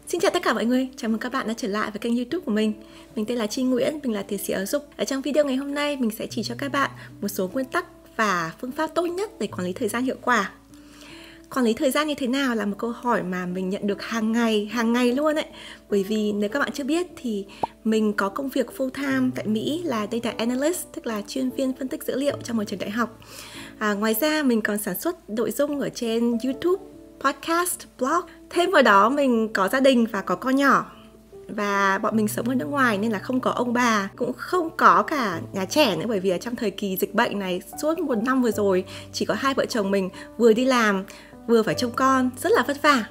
Xin chào tất cả mọi người, chào mừng các bạn đã trở lại với kênh YouTube của mình. Mình tên là Chi Nguyễn, mình là tiến sĩ giáo dục. Ở trong video ngày hôm nay, mình sẽ chỉ cho các bạn một số nguyên tắc và phương pháp tốt nhất để quản lý thời gian hiệu quả. Quản lý thời gian như thế nào là một câu hỏi mà mình nhận được hàng ngày luôn ấy. Bởi vì nếu các bạn chưa biết thì mình có công việc full time tại Mỹ là Data Analyst, tức là chuyên viên phân tích dữ liệu trong một trường đại học. Ngoài ra mình còn sản xuất nội dung ở trên YouTube, podcast, blog. Thêm vào đó mình có gia đình và có con nhỏ. Và bọn mình sống ở nước ngoài nên là không có ông bà, cũng không có cả nhà trẻ nữa. Bởi vì ở trong thời kỳ dịch bệnh này, suốt 1 năm vừa rồi, chỉ có hai vợ chồng mình vừa đi làm, vừa phải trông con, rất là vất vả.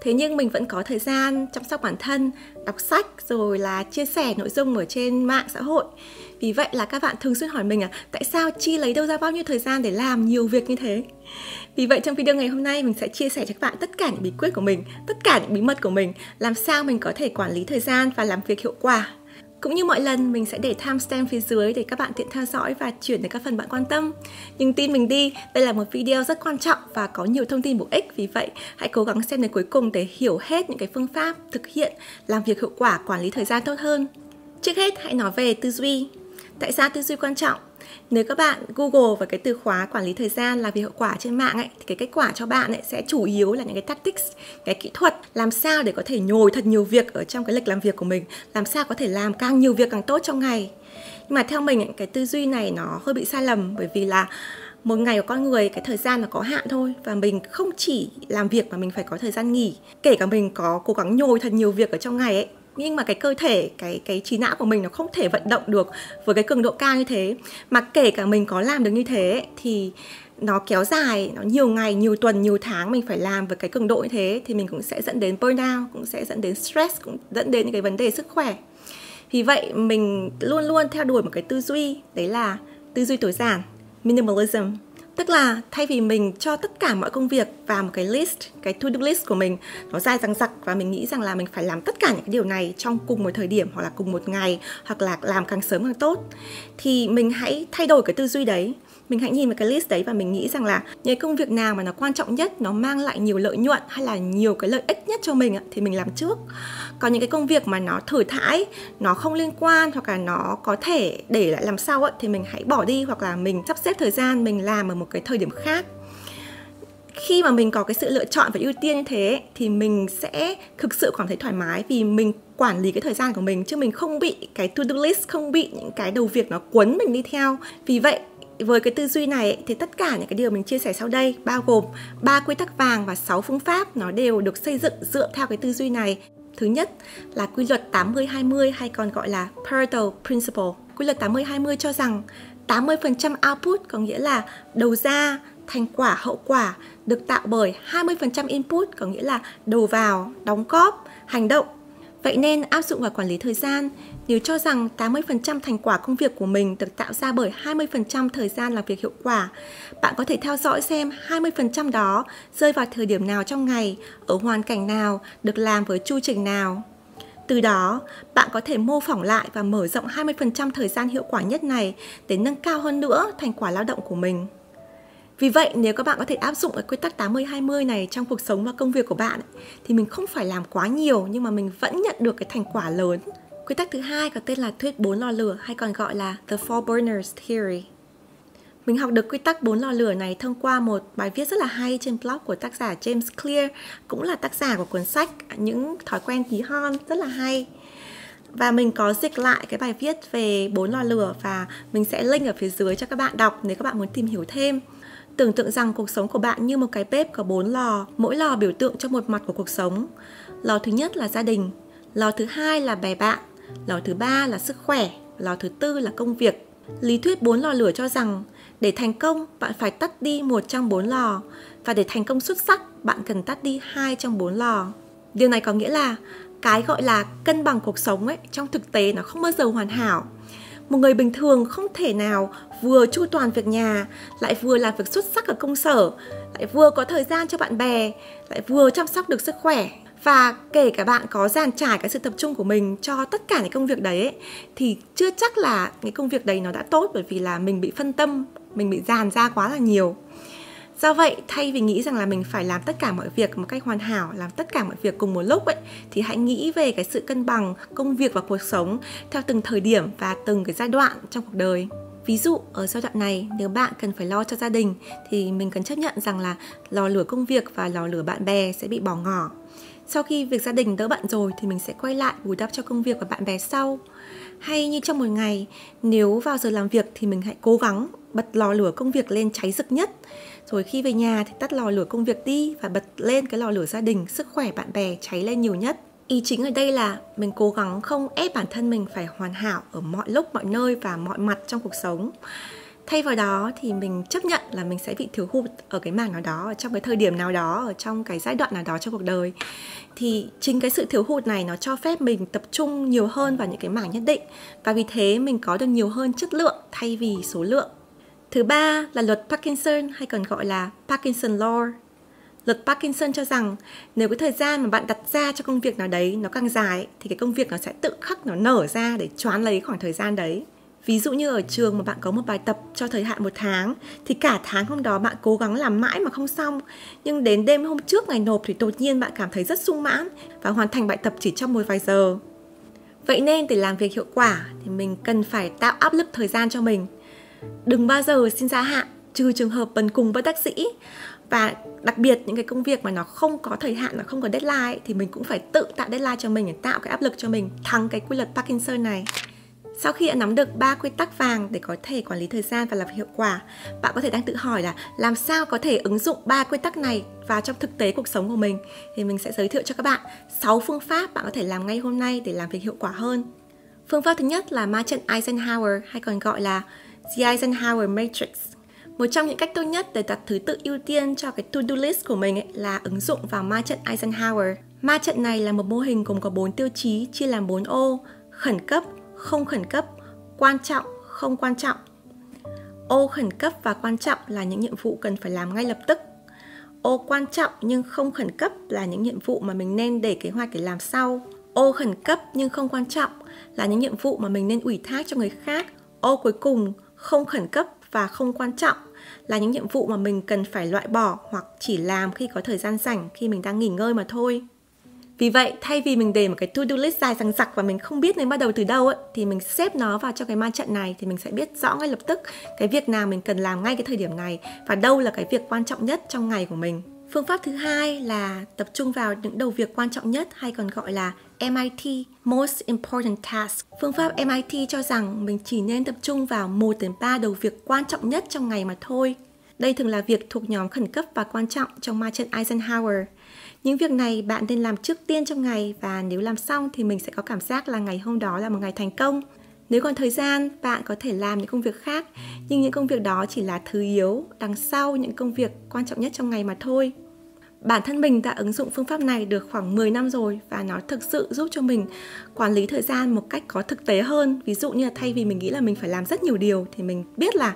Thế nhưng mình vẫn có thời gian chăm sóc bản thân, đọc sách rồi là chia sẻ nội dung ở trên mạng xã hội. Vì vậy là các bạn thường xuyên hỏi mình tại sao Chi lấy đâu ra bao nhiêu thời gian để làm nhiều việc như thế. Vì vậy trong video ngày hôm nay mình sẽ chia sẻ cho các bạn tất cả những bí quyết của mình, tất cả những bí mật của mình, làm sao mình có thể quản lý thời gian và làm việc hiệu quả. Cũng như mọi lần, mình sẽ để timestamp phía dưới để các bạn tiện theo dõi và chuyển đến các phần bạn quan tâm. Nhưng tin mình đi, đây là một video rất quan trọng và có nhiều thông tin bổ ích. Vì vậy, hãy cố gắng xem đến cuối cùng để hiểu hết những cái phương pháp thực hiện làm việc hiệu quả, quản lý thời gian tốt hơn. Trước hết, hãy nói về tư duy. Tại sao tư duy quan trọng? Nếu các bạn Google vào cái từ khóa quản lý thời gian làm việc hiệu quả trên mạng thì cái kết quả cho bạn sẽ chủ yếu là những cái tactics, cái kỹ thuật làm sao để có thể nhồi thật nhiều việc ở trong cái lịch làm việc của mình, làm sao có thể làm càng nhiều việc càng tốt trong ngày. Nhưng mà theo mình cái tư duy này nó hơi bị sai lầm, bởi vì là một ngày của con người cái thời gian nó có hạn thôi, và mình không chỉ làm việc mà mình phải có thời gian nghỉ. Kể cả mình có cố gắng nhồi thật nhiều việc ở trong ngày nhưng mà cái cơ thể, cái trí não của mình nó không thể vận động được với cái cường độ cao như thế. Mà kể cả mình có làm được như thế thì nó kéo dài, nó nhiều ngày, nhiều tuần, nhiều tháng mình phải làm với cái cường độ như thế thì mình cũng sẽ dẫn đến burnout, cũng sẽ dẫn đến stress, cũng dẫn đến những cái vấn đề sức khỏe. Vì vậy mình luôn luôn theo đuổi một cái tư duy, đấy là tư duy tối giản, minimalism. Tức là thay vì mình cho tất cả mọi công việc vào một cái list, cái to-do list của mình nó dài dằng dặc và mình nghĩ rằng là mình phải làm tất cả những cái điều này trong cùng một thời điểm hoặc là cùng một ngày, hoặc là làm càng sớm càng tốt, thì mình hãy thay đổi cái tư duy đấy. Mình hãy nhìn vào cái list đấy và mình nghĩ rằng là những công việc nào mà nó quan trọng nhất, nó mang lại nhiều lợi nhuận hay là nhiều cái lợi ích nhất cho mình thì mình làm trước. Còn những cái công việc mà nó thử thãi, nó không liên quan hoặc là nó có thể để lại làm sau thì mình hãy bỏ đi, hoặc là mình sắp xếp thời gian mình làm ở một cái thời điểm khác. Khi mà mình có cái sự lựa chọn và ưu tiên như thế thì mình sẽ thực sự cảm thấy thoải mái, vì mình quản lý cái thời gian của mình, chứ mình không bị cái to-do list, không bị những cái đầu việc nó cuốn mình đi theo. Vì vậy với cái tư duy này thì tất cả những cái điều mình chia sẻ sau đây, bao gồm 3 quy tắc vàng và 6 phương pháp, nó đều được xây dựng dựa theo cái tư duy này. Thứ nhất là quy luật 80-20 hay còn gọi là Pareto Principle. Quy luật 80-20 cho rằng 80% output, có nghĩa là đầu ra, thành quả, hậu quả, được tạo bởi 20% input, có nghĩa là đầu vào, đóng góp, hành động. Vậy nên áp dụng vào quản lý thời gian, nếu cho rằng 80% thành quả công việc của mình được tạo ra bởi 20% thời gian làm việc hiệu quả, bạn có thể theo dõi xem 20% đó rơi vào thời điểm nào trong ngày, ở hoàn cảnh nào, được làm với chu trình nào. Từ đó, bạn có thể mô phỏng lại và mở rộng 20% thời gian hiệu quả nhất này để nâng cao hơn nữa thành quả lao động của mình. Vì vậy, nếu các bạn có thể áp dụng cái quy tắc 80-20 này trong cuộc sống và công việc của bạn thì mình không phải làm quá nhiều nhưng mà mình vẫn nhận được cái thành quả lớn. Quy tắc thứ hai có tên là thuyết 4 lò lửa hay còn gọi là The Four Burners Theory. Mình học được quy tắc 4 lò lửa này thông qua một bài viết rất là hay trên blog của tác giả James Clear, cũng là tác giả của cuốn sách Những thói quen tí hon, rất là hay. Và mình có dịch lại cái bài viết về 4 lò lửa và mình sẽ link ở phía dưới cho các bạn đọc nếu các bạn muốn tìm hiểu thêm. Tưởng tượng rằng cuộc sống của bạn như một cái bếp có 4 lò, mỗi lò biểu tượng cho một mặt của cuộc sống. Lò thứ nhất là gia đình, lò thứ hai là bè bạn, lò thứ ba là sức khỏe, lò thứ tư là công việc. Lý thuyết 4 lò lửa cho rằng để thành công, bạn phải tắt đi 1 trong 4 lò, và để thành công xuất sắc, bạn cần tắt đi 2 trong 4 lò. Điều này có nghĩa là cái gọi là cân bằng cuộc sống trong thực tế nó không bao giờ hoàn hảo. Một người bình thường không thể nào vừa chu toàn việc nhà, lại vừa làm việc xuất sắc ở công sở, lại vừa có thời gian cho bạn bè, lại vừa chăm sóc được sức khỏe. Và kể cả bạn có dàn trải cái sự tập trung của mình cho tất cả những công việc đấy thì chưa chắc là cái công việc đấy nó đã tốt, bởi vì là mình bị phân tâm, mình bị dàn ra quá là nhiều. Do vậy, thay vì nghĩ rằng là mình phải làm tất cả mọi việc một cách hoàn hảo, làm tất cả mọi việc cùng một lúc ấy, thì hãy nghĩ về cái sự cân bằng công việc và cuộc sống theo từng thời điểm và từng cái giai đoạn trong cuộc đời. Ví dụ, ở giai đoạn này, nếu bạn cần phải lo cho gia đình thì mình cần chấp nhận rằng là lò lửa công việc và lò lửa bạn bè sẽ bị bỏ ngỏ. Sau khi việc gia đình đỡ bận rồi thì mình sẽ quay lại bù đắp cho công việc và bạn bè sau. Hay như trong một ngày, nếu vào giờ làm việc thì mình hãy cố gắng bật lò lửa công việc lên cháy rực nhất. Rồi khi về nhà thì tắt lò lửa công việc đi và bật lên cái lò lửa gia đình, sức khỏe bạn bè cháy lên nhiều nhất. Ý chính ở đây là mình cố gắng không ép bản thân mình phải hoàn hảo ở mọi lúc, mọi nơi và mọi mặt trong cuộc sống. Thay vào đó thì mình chấp nhận là mình sẽ bị thiếu hụt ở cái mảng nào đó, ở trong cái thời điểm nào đó, ở trong cái giai đoạn nào đó trong cuộc đời. Thì chính cái sự thiếu hụt này nó cho phép mình tập trung nhiều hơn vào những cái mảng nhất định. Và vì thế mình có được nhiều hơn chất lượng thay vì số lượng. Thứ ba là luật Parkinson hay còn gọi là Parkinson Law. Luật Parkinson cho rằng nếu cái thời gian mà bạn đặt ra cho công việc nào đấy nó càng dài thì cái công việc nó sẽ tự khắc nó nở ra để choán lấy khoảng thời gian đấy. Ví dụ như ở trường mà bạn có một bài tập cho thời hạn 1 tháng thì cả tháng hôm đó bạn cố gắng làm mãi mà không xong. Nhưng đến đêm hôm trước ngày nộp thì đột nhiên bạn cảm thấy rất sung mãn và hoàn thành bài tập chỉ trong một vài giờ. Vậy nên để làm việc hiệu quả thì mình cần phải tạo áp lực thời gian cho mình. Đừng bao giờ xin gia hạn trừ trường hợp bần cùng bất đắc dĩ. Và đặc biệt những cái công việc mà nó không có thời hạn, nó không có deadline thì mình cũng phải tự tạo deadline cho mình để tạo cái áp lực cho mình thắng cái quy luật Parkinson này. Sau khi đã nắm được 3 quy tắc vàng để có thể quản lý thời gian và làm việc hiệu quả, bạn có thể đang tự hỏi là làm sao có thể ứng dụng 3 quy tắc này vào trong thực tế cuộc sống của mình. Thì mình sẽ giới thiệu cho các bạn 6 phương pháp bạn có thể làm ngay hôm nay để làm việc hiệu quả hơn. Phương pháp thứ nhất là ma trận Eisenhower hay còn gọi là The Eisenhower Matrix. Một trong những cách tốt nhất để đặt thứ tự ưu tiên cho cái to-do list của mình là ứng dụng vào ma trận Eisenhower. Ma trận này là một mô hình gồm có 4 tiêu chí chia làm 4 ô: khẩn cấp, không khẩn cấp, quan trọng, không quan trọng. Ô khẩn cấp và quan trọng là những nhiệm vụ cần phải làm ngay lập tức. Ô quan trọng nhưng không khẩn cấp là những nhiệm vụ mà mình nên để kế hoạch để làm sau. Ô khẩn cấp nhưng không quan trọng là những nhiệm vụ mà mình nên ủy thác cho người khác. Ô cuối cùng, không khẩn cấp và không quan trọng là những nhiệm vụ mà mình cần phải loại bỏ hoặc chỉ làm khi có thời gian rảnh, khi mình đang nghỉ ngơi mà thôi. Vì vậy, thay vì mình để một cái to-do list dài dằng dặc và mình không biết nên bắt đầu từ đâu thì mình xếp nó vào trong cái ma trận này thì mình sẽ biết rõ ngay lập tức cái việc nào mình cần làm ngay cái thời điểm này và đâu là cái việc quan trọng nhất trong ngày của mình. Phương pháp thứ hai là tập trung vào những đầu việc quan trọng nhất hay còn gọi là MIT, Most Important Task. Phương pháp MIT cho rằng mình chỉ nên tập trung vào 1 đến 3 đầu việc quan trọng nhất trong ngày mà thôi. Đây thường là việc thuộc nhóm khẩn cấp và quan trọng trong ma trận Eisenhower. Những việc này bạn nên làm trước tiên trong ngày và nếu làm xong thì mình sẽ có cảm giác là ngày hôm đó là một ngày thành công. Nếu còn thời gian, bạn có thể làm những công việc khác, nhưng những công việc đó chỉ là thứ yếu đằng sau những công việc quan trọng nhất trong ngày mà thôi. Bản thân mình đã ứng dụng phương pháp này được khoảng 10 năm rồi và nó thực sự giúp cho mình quản lý thời gian một cách có thực tế hơn. Ví dụ như là thay vì mình nghĩ là mình phải làm rất nhiều điều thì mình biết là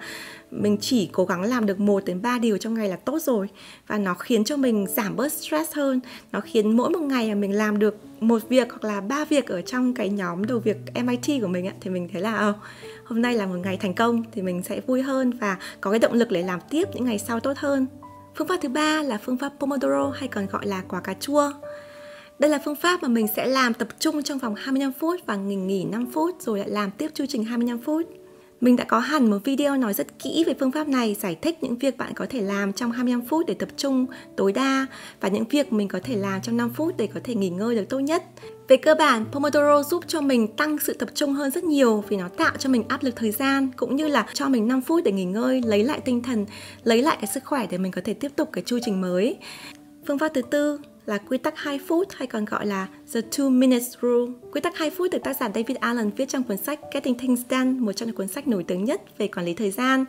mình chỉ cố gắng làm được 1 đến 3 điều trong ngày là tốt rồi. Và nó khiến cho mình giảm bớt stress hơn. Nó khiến mỗi một ngày mà mình làm được 1 việc hoặc là 3 việc ở trong cái nhóm đầu việc MIT của mình thì mình thấy là hôm nay là một ngày thành công thì mình sẽ vui hơn và có cái động lực để làm tiếp những ngày sau tốt hơn. Phương pháp thứ 3 là phương pháp Pomodoro hay còn gọi là quả cà chua. Đây là phương pháp mà mình sẽ làm tập trung trong vòng 25 phút và nghỉ 5 phút rồi lại làm tiếp chu trình 25 phút. Mình đã có hẳn một video nói rất kỹ về phương pháp này, giải thích những việc bạn có thể làm trong 25 phút để tập trung tối đa và những việc mình có thể làm trong 5 phút để có thể nghỉ ngơi được tốt nhất. Về cơ bản, Pomodoro giúp cho mình tăng sự tập trung hơn rất nhiều vì nó tạo cho mình áp lực thời gian cũng như là cho mình 5 phút để nghỉ ngơi, lấy lại tinh thần, lấy lại cái sức khỏe để mình có thể tiếp tục cái chu trình mới. Phương pháp thứ 4 là quy tắc 2 phút hay còn gọi là The 2 Minutes Rule. Quy tắc 2 phút được tác giả David Allen viết trong cuốn sách Getting Things Done, một trong những cuốn sách nổi tiếng nhất về quản lý thời gian.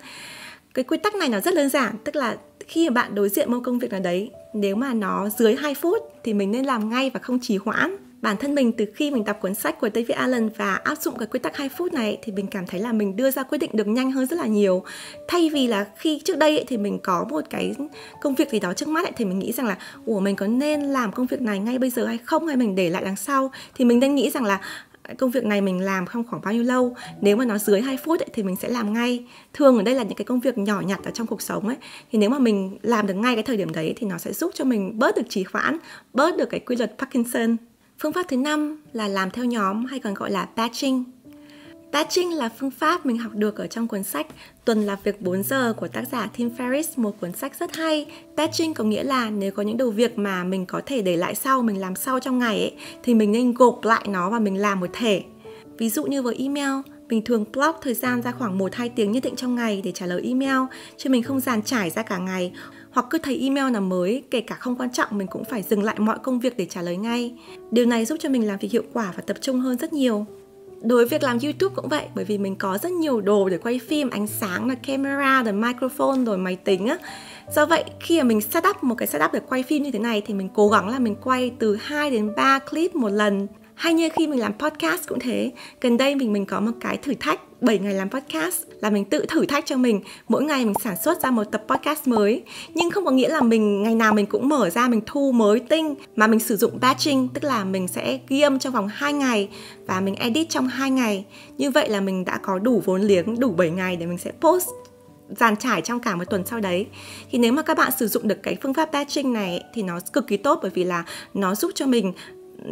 Cái quy tắc này nó rất đơn giản, tức là khi mà bạn đối diện một công việc nào đấy, nếu mà nó dưới 2 phút thì mình nên làm ngay và không trì hoãn. Bản thân mình từ khi mình đọc cuốn sách của David Allen và áp dụng cái quy tắc 2 phút này thì mình cảm thấy là mình đưa ra quyết định được nhanh hơn rất là nhiều. Thay vì là khi trước đây thì mình có một cái công việc gì đó trước mắt thì mình nghĩ rằng là mình có nên làm công việc này ngay bây giờ hay không, hay mình để lại đằng sau, thì mình nên nghĩ rằng là công việc này mình làm trong khoảng bao nhiêu lâu. Nếu mà nó dưới 2 phút ấy, thì mình sẽ làm ngay. Thường ở đây là những cái công việc nhỏ nhặt ở trong cuộc sống ấy, thì nếu mà mình làm được ngay cái thời điểm đấy thì nó sẽ giúp cho mình bớt được trì hoãn, bớt được cái quy luật Parkinson. Phương pháp thứ 5 là làm theo nhóm, hay còn gọi là batching. Batching là phương pháp mình học được ở trong cuốn sách Tuần làm việc 4 giờ của tác giả Tim Ferriss, một cuốn sách rất hay. Batching có nghĩa là nếu có những đầu việc mà mình có thể để lại sau, mình làm sau trong ngày ấy, thì mình nên gộp lại nó và mình làm một thể. Ví dụ như với email, mình thường block thời gian ra khoảng 1-2 tiếng nhất định trong ngày để trả lời email, chứ mình không dàn trải ra cả ngày. Hoặc cứ thấy email nào mới, kể cả không quan trọng, mình cũng phải dừng lại mọi công việc để trả lời ngay. Điều này giúp cho mình làm việc hiệu quả và tập trung hơn rất nhiều. Đối với việc làm YouTube cũng vậy, bởi vì mình có rất nhiều đồ để quay phim, ánh sáng, là camera, rồi microphone, rồi máy tính á. Do vậy, khi mà mình set up một cái setup để quay phim như thế này thì mình cố gắng là mình quay từ 2 đến 3 clip một lần. Hay như khi mình làm podcast cũng thế. Gần đây mình có một cái thử thách 7 ngày làm podcast, là mình tự thử thách cho mình. Mỗi ngày mình sản xuất ra một tập podcast mới. Nhưng không có nghĩa là mình ngày nào mình cũng mở ra mình thu mới tinh, mà mình sử dụng batching, tức là mình sẽ ghi âm trong vòng 2 ngày và mình edit trong 2 ngày. Như vậy là mình đã có đủ vốn liếng, đủ 7 ngày để mình sẽ post dàn trải trong cả một tuần sau đấy. Thì nếu mà các bạn sử dụng được cái phương pháp batching này thì nó cực kỳ tốt, bởi vì là nó giúp cho mình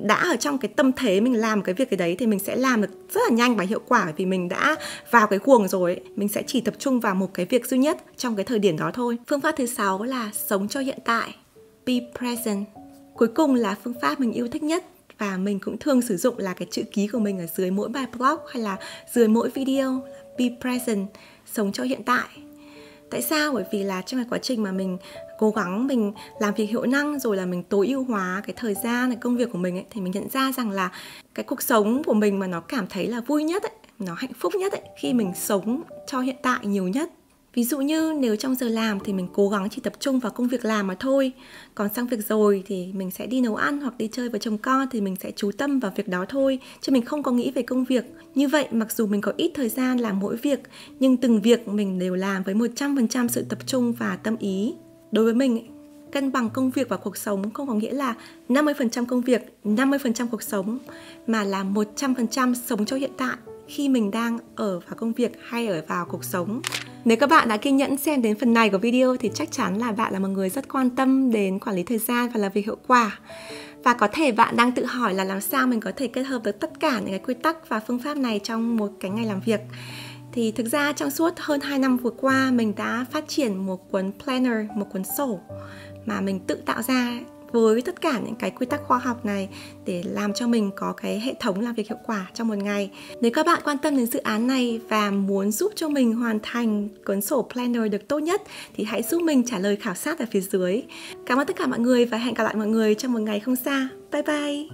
đã ở trong cái tâm thế mình làm cái việc đấy thì mình sẽ làm được rất là nhanh và hiệu quả, vì mình đã vào cái guồng rồi ấy. Mình sẽ chỉ tập trung vào một cái việc duy nhất trong cái thời điểm đó thôi. Phương pháp thứ 6 là sống cho hiện tại, be present. Cuối cùng là phương pháp mình yêu thích nhất và mình cũng thường sử dụng là cái chữ ký của mình ở dưới mỗi bài blog hay là dưới mỗi video, be present, sống cho hiện tại. Tại sao? Bởi vì là trong cái quá trình mà mình cố gắng mình làm việc hiệu năng, rồi là mình tối ưu hóa cái thời gian, cái công việc của mình ấy, thì mình nhận ra rằng là cái cuộc sống của mình mà nó cảm thấy là vui nhất ấy, nó hạnh phúc nhất ấy, khi mình sống cho hiện tại nhiều nhất. Ví dụ như nếu trong giờ làm thì mình cố gắng chỉ tập trung vào công việc làm mà thôi. Còn xong việc rồi thì mình sẽ đi nấu ăn hoặc đi chơi với chồng con, thì mình sẽ chú tâm vào việc đó thôi, chứ mình không có nghĩ về công việc. Như vậy mặc dù mình có ít thời gian làm mỗi việc, nhưng từng việc mình đều làm với 100% sự tập trung và tâm ý. Đối với mình, cân bằng công việc và cuộc sống không có nghĩa là 50% công việc, 50% cuộc sống, mà là 100% sống cho hiện tại khi mình đang ở vào công việc hay ở vào cuộc sống. Nếu các bạn đã kiên nhẫn xem đến phần này của video thì chắc chắn là bạn là một người rất quan tâm đến quản lý thời gian và làm việc hiệu quả. Và có thể bạn đang tự hỏi là làm sao mình có thể kết hợp được tất cả những cái quy tắc và phương pháp này trong một cái ngày làm việc. Thì thực ra trong suốt hơn 2 năm vừa qua, mình đã phát triển một cuốn planner, một cuốn sổ mà mình tự tạo ra với tất cả những cái quy tắc khoa học này để làm cho mình có cái hệ thống làm việc hiệu quả trong một ngày. Nếu các bạn quan tâm đến dự án này và muốn giúp cho mình hoàn thành cuốn sổ planner được tốt nhất thì hãy giúp mình trả lời khảo sát ở phía dưới. Cảm ơn tất cả mọi người và hẹn gặp lại mọi người trong một ngày không xa. Bye bye!